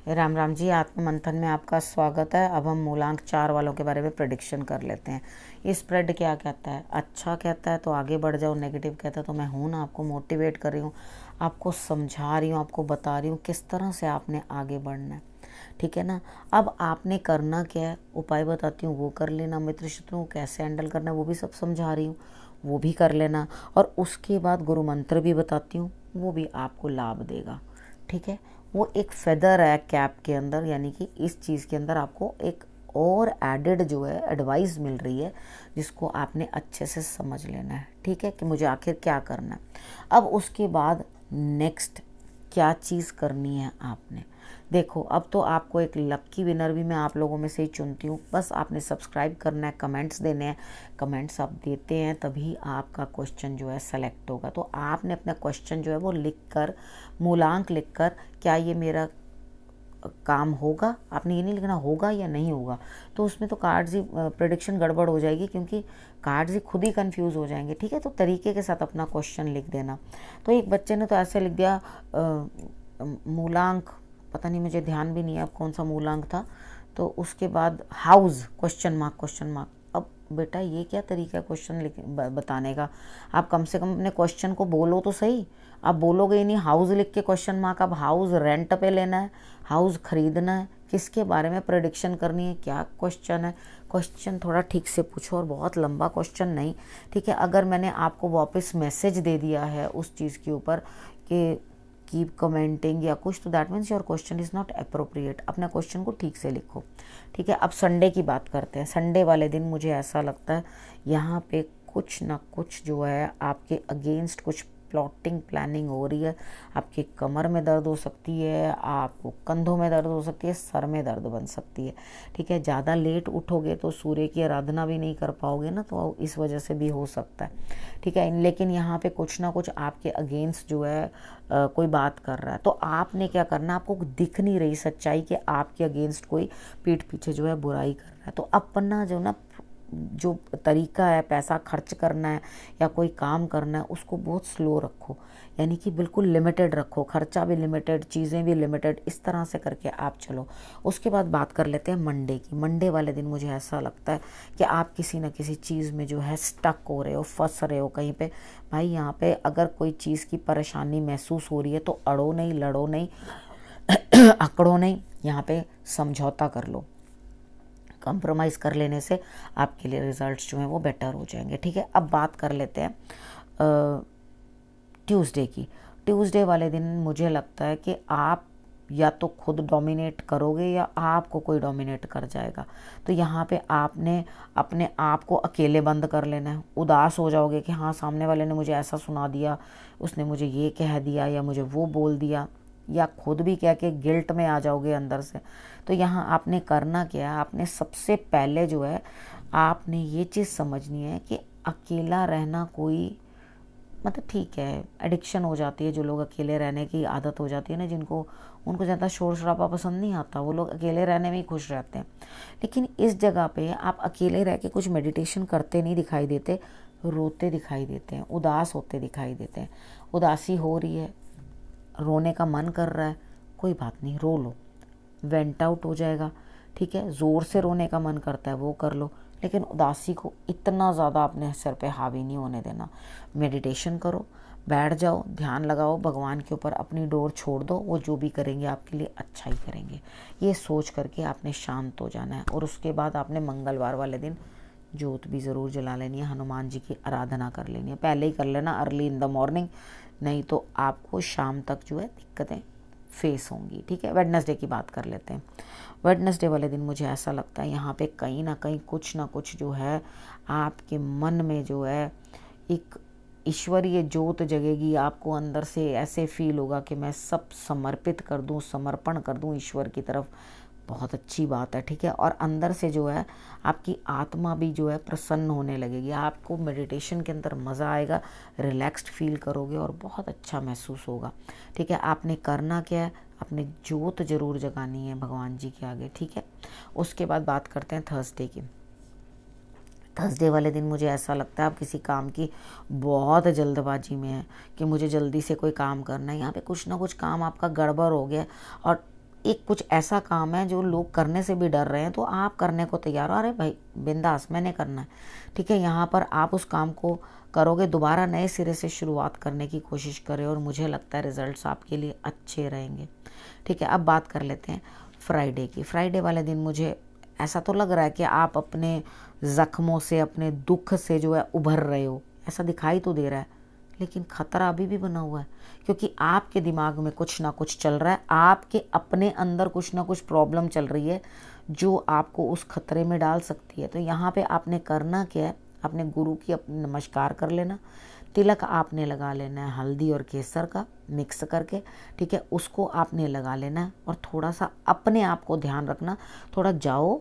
राम राम जी, आत्म मंथन में आपका स्वागत है। अब हम मूलांक 4 वालों के बारे में प्रेडिक्शन कर लेते हैं। ये स्प्रेड क्या कहता है? अच्छा कहता है तो आगे बढ़ जाओ, नेगेटिव कहता है तो मैं हूँ ना, आपको मोटिवेट कर रही हूँ, आपको समझा रही हूँ, आपको बता रही हूँ किस तरह से आपने आगे बढ़ना है। ठीक है ना। अब आपने करना क्या है, उपाय बताती हूँ वो कर लेना। मित्र शत्रुओं कैसे हैंडल करना है वो भी सब समझा रही हूँ, वो भी कर लेना। और उसके बाद गुरु मंत्र भी बताती हूँ, वो भी आपको लाभ देगा। ठीक है। वो एक फेदर है कैप के अंदर, यानी कि इस चीज़ के अंदर आपको एक और एडेड जो है एडवाइस मिल रही है, जिसको आपने अच्छे से समझ लेना है। ठीक है, कि मुझे आखिर क्या करना है। अब उसके बाद नेक्स्ट क्या चीज़ करनी है आपने, देखो। अब तो आपको एक लक्की विनर भी मैं आप लोगों में से ही चुनती हूँ। बस आपने सब्सक्राइब करना है, कमेंट्स देने हैं। कमेंट्स आप देते हैं तभी आपका क्वेश्चन जो है सेलेक्ट होगा। तो आपने अपना क्वेश्चन जो है वो लिख कर, मूलांक लिख कर, क्या ये मेरा काम होगा, आपने ये नहीं लिखना होगा या नहीं होगा, तो उसमें तो कार्ड्स ही प्रेडिक्शन गड़बड़ हो जाएगी, क्योंकि कार्ड्स ही खुद ही कंफ्यूज हो जाएंगे। ठीक है, तो तरीके के साथ अपना क्वेश्चन लिख देना। तो एक बच्चे ने तो ऐसे लिख दिया मूलांक, पता नहीं, मुझे ध्यान भी नहीं है अब कौन सा मूलांक था। तो उसके बाद house question mark question mark. अब बेटा ये क्या तरीका है क्वेश्चन बताने का? आप कम से कम अपने क्वेश्चन को बोलो तो सही। आप बोलोगे ही नहीं, हाउस लिख के क्वेश्चन मार्क। अब हाउस रेंट पे लेना है, हाउस खरीदना है, किसके बारे में प्रेडिक्शन करनी है, क्या क्वेश्चन है? क्वेश्चन थोड़ा ठीक से पूछो, और बहुत लंबा क्वेश्चन नहीं। ठीक है, अगर मैंने आपको वापस मैसेज दे दिया है उस चीज़ के ऊपर कि कीप कमेंटिंग या कुछ, तो that means your question is not appropriate. अपना क्वेश्चन को ठीक से लिखो। ठीक है, अब संडे की बात करते हैं। संडे वाले दिन मुझे ऐसा लगता है यहाँ पे कुछ ना कुछ जो है आपके अगेंस्ट कुछ प्लॉटिंग प्लानिंग हो रही है। आपकी कमर में दर्द हो सकती है, आपको कंधों में दर्द हो सकती है, सर में दर्द बन सकती है। ठीक है, ज़्यादा लेट उठोगे तो सूर्य की आराधना भी नहीं कर पाओगे ना, तो इस वजह से भी हो सकता है। ठीक है, लेकिन यहाँ पे कुछ ना कुछ आपके अगेंस्ट जो है कोई बात कर रहा है। तो आपने क्या करना, आपको दिख नहीं रही सच्चाई कि आपके अगेंस्ट कोई पीठ पीछे जो है बुराई कर रहा है। तो अपना जो ना जो तरीका है पैसा खर्च करना है या कोई काम करना है, उसको बहुत स्लो रखो, यानी कि बिल्कुल लिमिटेड रखो। खर्चा भी लिमिटेड, चीज़ें भी लिमिटेड, इस तरह से करके आप चलो। उसके बाद बात कर लेते हैं मंडे की। मंडे वाले दिन मुझे ऐसा लगता है कि आप किसी न किसी चीज़ में जो है स्टक हो रहे हो, फंस रहे हो कहीं पे। भाई यहाँ पे अगर कोई चीज़ की परेशानी महसूस हो रही है तो अड़ो नहीं, लड़ो नहीं, अकड़ो नहीं, यहाँ पे समझौता कर लो। कंप्रोमाइज़ कर लेने से आपके लिए रिजल्ट्स जो हैं वो बेटर हो जाएंगे। ठीक है, अब बात कर लेते हैं ट्यूसडे की। ट्यूसडे वाले दिन मुझे लगता है कि आप या तो खुद डोमिनेट करोगे या आपको कोई डोमिनेट कर जाएगा। तो यहाँ पे आपने अपने आप को अकेले बंद कर लेना है। उदास हो जाओगे कि हाँ, सामने वाले ने मुझे ऐसा सुना दिया, उसने मुझे ये कह दिया या मुझे वो बोल दिया, या खुद भी कह के गिल्ट में आ जाओगे अंदर से। तो यहाँ आपने करना क्या है, आपने सबसे पहले जो है आपने ये चीज़ समझनी है कि अकेला रहना कोई, मतलब ठीक है, एडिक्शन हो जाती है। जो लोग अकेले रहने की आदत हो जाती है ना, जिनको, उनको ज़्यादा शोर शराबा पसंद नहीं आता, वो लोग अकेले रहने में ही खुश रहते हैं। लेकिन इस जगह पे आप अकेले रह के कुछ मेडिटेशन करते नहीं दिखाई देते, रोते दिखाई देते हैं, उदास होते दिखाई देते हैं। उदासी हो रही है, रोने का मन कर रहा है, कोई बात नहीं, रो लो, वेंट आउट हो जाएगा। ठीक है, ज़ोर से रोने का मन करता है वो कर लो, लेकिन उदासी को इतना ज़्यादा अपने सिर पे हावी नहीं होने देना। मेडिटेशन करो, बैठ जाओ, ध्यान लगाओ, भगवान के ऊपर अपनी डोर छोड़ दो, वो जो भी करेंगे आपके लिए अच्छा ही करेंगे। ये सोच करके आपने शांत हो जाना है। और उसके बाद आपने मंगलवार वाले दिन जोत भी ज़रूर जला लेनी है, हनुमान जी की आराधना कर लेनी है। पहले ही कर लेना, अर्ली इन द मॉर्निंग, नहीं तो आपको शाम तक जो है दिक्कतें फेस होंगी। ठीक है, वेडनेसडे की बात कर लेते हैं। वेडनेसडे वाले दिन मुझे ऐसा लगता है यहाँ पे कहीं ना कहीं कुछ ना कुछ जो है आपके मन में जो है एक ईश्वरीय ज्योत जगेगी। आपको अंदर से ऐसे फील होगा कि मैं सब समर्पित कर दूं, समर्पण कर दूं ईश्वर की तरफ। बहुत अच्छी बात है। ठीक है, और अंदर से जो है आपकी आत्मा भी जो है प्रसन्न होने लगेगी। आपको मेडिटेशन के अंदर मज़ा आएगा, रिलैक्स्ड फील करोगे और बहुत अच्छा महसूस होगा। ठीक है, आपने करना क्या है, अपने जोत जरूर जगानी है भगवान जी के आगे। ठीक है, उसके बाद बात करते हैं थर्सडे की। थर्सडे वाले दिन मुझे ऐसा लगता है आप किसी काम की बहुत जल्दबाजी में है कि मुझे जल्दी से कोई काम करना है। यहाँ पे कुछ ना कुछ काम आपका गड़बड़ हो गया और एक कुछ ऐसा काम है जो लोग करने से भी डर रहे हैं, तो आप करने को तैयार हो, अरे भाई बिंदास मैंने करना है, ठीक है। यहाँ पर आप उस काम को करोगे, दोबारा नए सिरे से शुरुआत करने की कोशिश करें और मुझे लगता है रिजल्ट्स आपके लिए अच्छे रहेंगे, ठीक है। अब बात कर लेते हैं फ्राइडे की। फ्राइडे वाले दिन मुझे ऐसा तो लग रहा है कि आप अपने ज़ख्मों से, अपने दुख से जो है उभर रहे हो, ऐसा दिखाई तो दे रहा है, लेकिन खतरा अभी भी बना हुआ है, क्योंकि आपके दिमाग में कुछ ना कुछ चल रहा है, आपके अपने अंदर कुछ ना कुछ प्रॉब्लम चल रही है जो आपको उस खतरे में डाल सकती है। तो यहाँ पे आपने करना क्या है, अपने गुरु की अपने नमस्कार कर लेना, तिलक आपने लगा लेना है हल्दी और केसर का मिक्स करके, ठीक है, उसको आपने लगा लेना है। और थोड़ा सा अपने आप को ध्यान रखना, थोड़ा जाओ,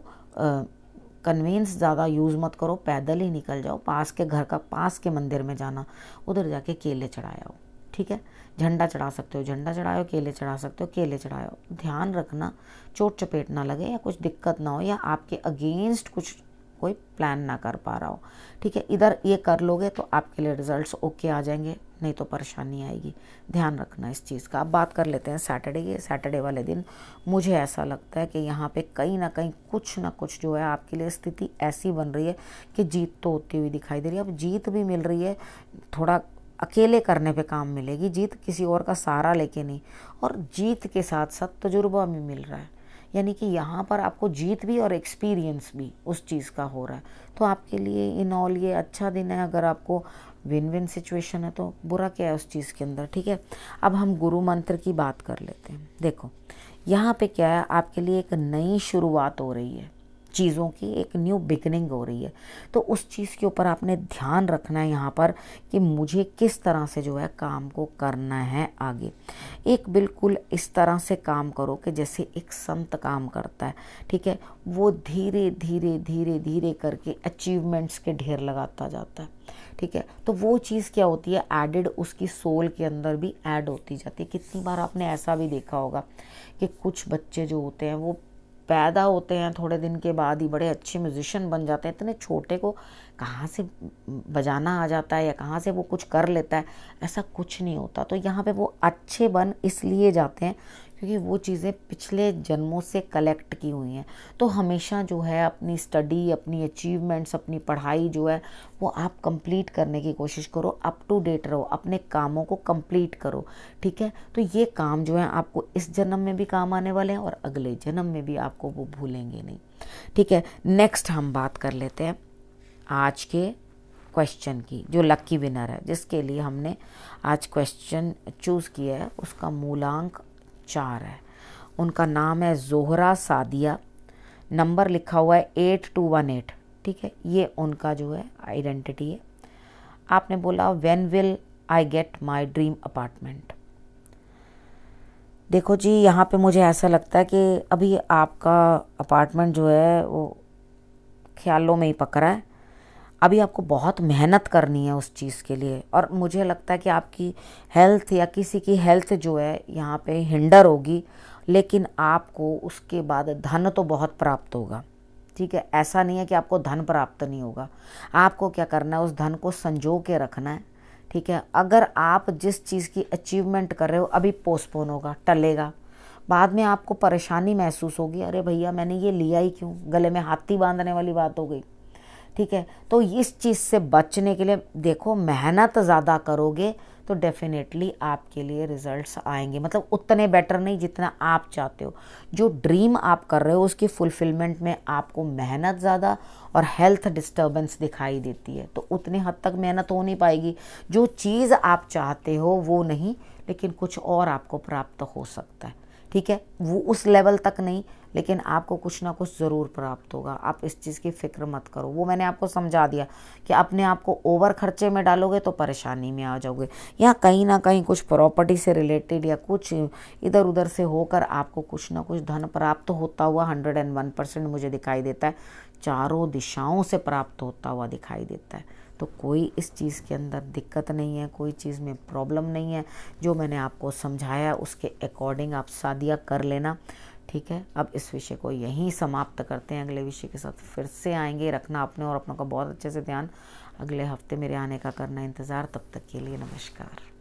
कन्वेंस ज़्यादा यूज़ मत करो, पैदल ही निकल जाओ, पास के घर का पास के मंदिर में जाना, उधर जाके केले चढ़ाओ, ठीक है। झंडा चढ़ा सकते हो झंडा चढ़ाओ, केले चढ़ा सकते हो केले चढ़ाओ। ध्यान रखना चोट चपेट ना लगे या कुछ दिक्कत ना हो, या आपके अगेंस्ट कुछ कोई प्लान ना कर पा रहा हो, ठीक है। इधर ये कर लोगे तो आपके लिए रिजल्ट्स ओके आ जाएंगे, नहीं तो परेशानी आएगी। ध्यान रखना इस चीज़ का। अब बात कर लेते हैं सैटरडे की। सैटरडे वाले दिन मुझे ऐसा लगता है कि यहाँ पे कहीं ना कहीं कुछ ना कुछ जो है आपके लिए स्थिति ऐसी बन रही है कि जीत तो होती हुई दिखाई दे रही है। अब जीत भी मिल रही है, थोड़ा अकेले करने पे काम मिलेगी जीत, किसी और का सहारा लेके नहीं, और जीत के साथ साथ तजुर्बा भी मिल रहा है, यानी कि यहाँ पर आपको जीत भी और एक्सपीरियंस भी उस चीज़ का हो रहा है। तो आपके लिए इन ऑल ये अच्छा दिन है। अगर आपको विन विन सिचुएशन है तो बुरा क्या है उस चीज़ के अंदर, ठीक है। अब हम गुरु मंत्र की बात कर लेते हैं। देखो यहाँ पे क्या है, आपके लिए एक नई शुरुआत हो रही है, चीज़ों की एक न्यू बिगनिंग हो रही है। तो उस चीज़ के ऊपर आपने ध्यान रखना है यहाँ पर कि मुझे किस तरह से जो है काम को करना है आगे। एक बिल्कुल इस तरह से काम करो कि जैसे एक संत काम करता है, ठीक है। वो धीरे धीरे धीरे धीरे करके अचीवमेंट्स के ढेर लगाता जाता है, ठीक है। तो वो चीज़ क्या होती है, एडेड उसकी सोल के अंदर भी ऐड होती जाती है। कितनी बार आपने ऐसा भी देखा होगा कि कुछ बच्चे जो होते हैं वो पैदा होते हैं, थोड़े दिन के बाद ही बड़े अच्छे म्यूजिशियन बन जाते हैं। इतने छोटे को कहाँ से बजाना आ जाता है या कहाँ से वो कुछ कर लेता है, ऐसा कुछ नहीं होता। तो यहाँ पे वो अच्छे बन इसलिए जाते हैं क्योंकि वो चीज़ें पिछले जन्मों से कलेक्ट की हुई हैं। तो हमेशा जो है अपनी स्टडी, अपनी अचीवमेंट्स, अपनी पढ़ाई जो है वो आप कंप्लीट करने की कोशिश करो, अप टू डेट रहो, अपने कामों को कंप्लीट करो, ठीक है। तो ये काम जो है आपको इस जन्म में भी काम आने वाले हैं और अगले जन्म में भी आपको वो भूलेंगे नहीं, ठीक है। नेक्स्ट हम बात कर लेते हैं आज के क्वेश्चन की, जो लकी विनर है, जिसके लिए हमने आज क्वेश्चन चूज़ किया है, उसका मूलांक 4 है। उनका नाम है जोहरा सादिया, नंबर लिखा हुआ है 8218, ठीक है। ये उनका जो है आइडेंटिटी है। आपने बोला when will I get my dream apartment. देखो जी, यहाँ पे मुझे ऐसा लगता है कि अभी आपका अपार्टमेंट जो है वो ख्यालों में ही पकड़ा है। अभी आपको बहुत मेहनत करनी है उस चीज़ के लिए, और मुझे लगता है कि आपकी हेल्थ या किसी की हेल्थ जो है यहाँ पे हिंडर होगी, लेकिन आपको उसके बाद धन तो बहुत प्राप्त होगा, ठीक है। ऐसा नहीं है कि आपको धन प्राप्त नहीं होगा। आपको क्या करना है, उस धन को संजो के रखना है, ठीक है। अगर आप जिस चीज़ की अचीवमेंट कर रहे हो अभी पोस्टपोन होगा, टलेगा, बाद में आपको परेशानी महसूस होगी, अरे भैया मैंने ये लिया ही क्यों, गले में हाथी बांधने वाली बात हो गई, ठीक है। तो इस चीज़ से बचने के लिए देखो, मेहनत ज़्यादा करोगे तो डेफिनेटली आपके लिए रिजल्ट्स आएंगे, मतलब उतने बेटर नहीं जितना आप चाहते हो। जो ड्रीम आप कर रहे हो उसकी फुलफिलमेंट में आपको मेहनत ज़्यादा और हेल्थ डिस्टर्बेंस दिखाई देती है, तो उतनी हद तक मेहनत हो नहीं पाएगी। जो चीज़ आप चाहते हो वो नहीं, लेकिन कुछ और आपको प्राप्त हो सकता है, ठीक है। वो उस लेवल तक नहीं, लेकिन आपको कुछ ना कुछ ज़रूर प्राप्त होगा। आप इस चीज़ की फिक्र मत करो। वो मैंने आपको समझा दिया कि अपने आप को ओवर खर्चे में डालोगे तो परेशानी में आ जाओगे, या कहीं ना कहीं कुछ प्रॉपर्टी से रिलेटेड या कुछ इधर उधर से होकर आपको कुछ ना कुछ धन प्राप्त होता हुआ 101% मुझे दिखाई देता है, चारों दिशाओं से प्राप्त होता हुआ दिखाई देता है। तो कोई इस चीज़ के अंदर दिक्कत नहीं है, कोई चीज़ में प्रॉब्लम नहीं है। जो मैंने आपको समझाया उसके अकॉर्डिंग आप शादियाँ कर लेना, ठीक है। अब इस विषय को यहीं समाप्त करते हैं, अगले विषय के साथ फिर से आएंगे। रखना अपने और अपनों का बहुत अच्छे से ध्यान। अगले हफ्ते मेरे आने का करना इंतज़ार। तब तक के लिए नमस्कार।